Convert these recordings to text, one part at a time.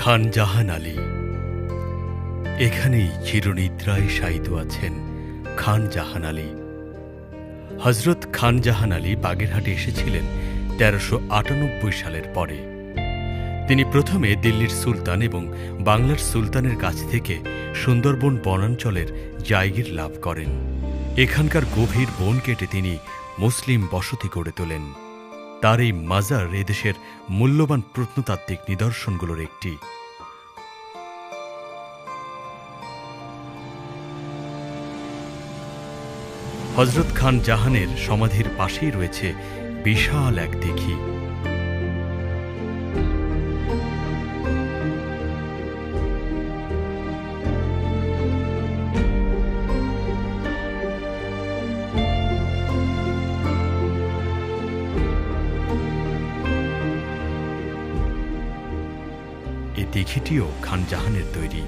খান জাহান আলী। এখানেই চিরনিদ্রায় শায়িত আছেন খান জাহান আলী। হযরত খান জাহান আলী বাগেরহাটে এসেছিলেন ১৩৯৮ সালের পরে। তিনি প্রথমে দিল্লির সুলতান এবং বাংলার সুলতানের কাছ থেকে সুন্দরবন বনাঞ্চলের জায়গির লাভ করেন। এখানকার গভীর বন কেটে তিনি মুসলিম বসতি গড়ে তোলেন। তার এই মাজার এদেশের মূল্যবান প্রত্নতাত্ত্বিক নিদর্শনগুলোর একটি। হযরত খান জাহানের সমাধির পাশেই রয়েছে বিশাল এক দিঘি। এই দিঘিটিও খান জাহানের তৈরি।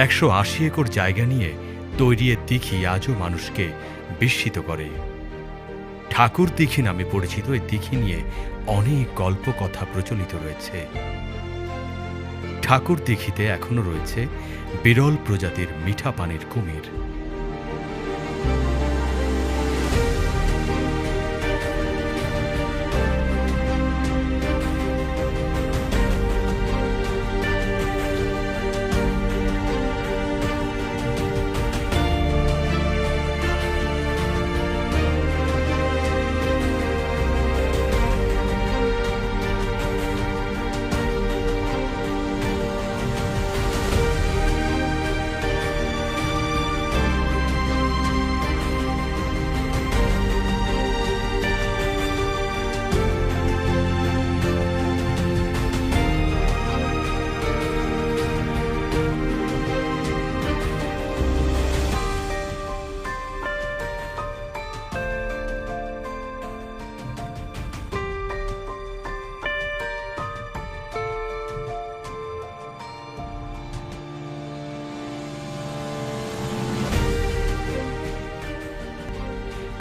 ১৮০ একর জায়গা নিয়ে তৈরি এ দিঘি আজও মানুষকে বিস্মিত করে। ঠাকুর দিঘি নামে পরিচিত এই দিঘি নিয়ে অনেক গল্প কথা প্রচলিত রয়েছে। ঠাকুর দিঘিতে এখনো রয়েছে বিরল প্রজাতির মিঠা পানির কুমির।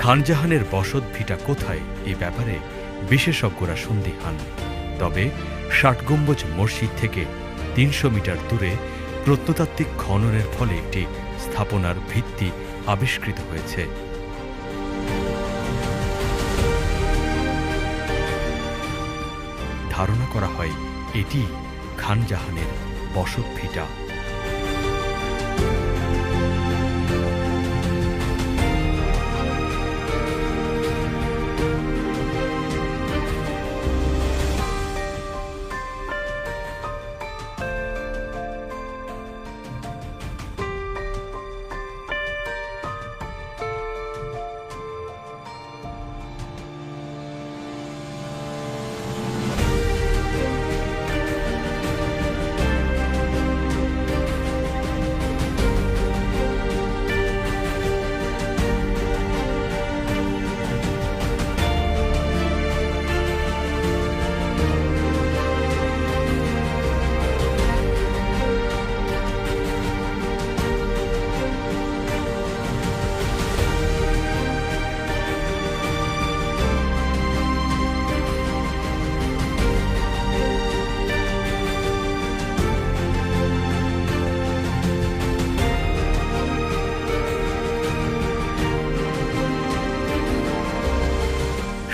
খানজাহানের বসত ভিটা কোথায় এই ব্যাপারে বিশেষজ্ঞরা সন্দিহান। তবে ৬০ গম্বুজ মসজিদ থেকে ৩০০ মিটার দূরে প্রত্নতাত্ত্বিক খননের ফলে একটি স্থাপনার ভিত্তি আবিষ্কৃত হয়েছে। ধারণা করা হয় এটি খানজাহানের বসত ভিটা।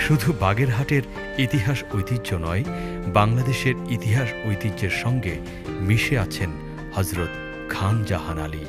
শুধু বাগেরহাটের ইতিহাস ঐতিহ্য নয়, বাংলাদেশের ইতিহাস ঐতিহ্যের সঙ্গে মিশে আছেন হযরত খান জাহান আলী।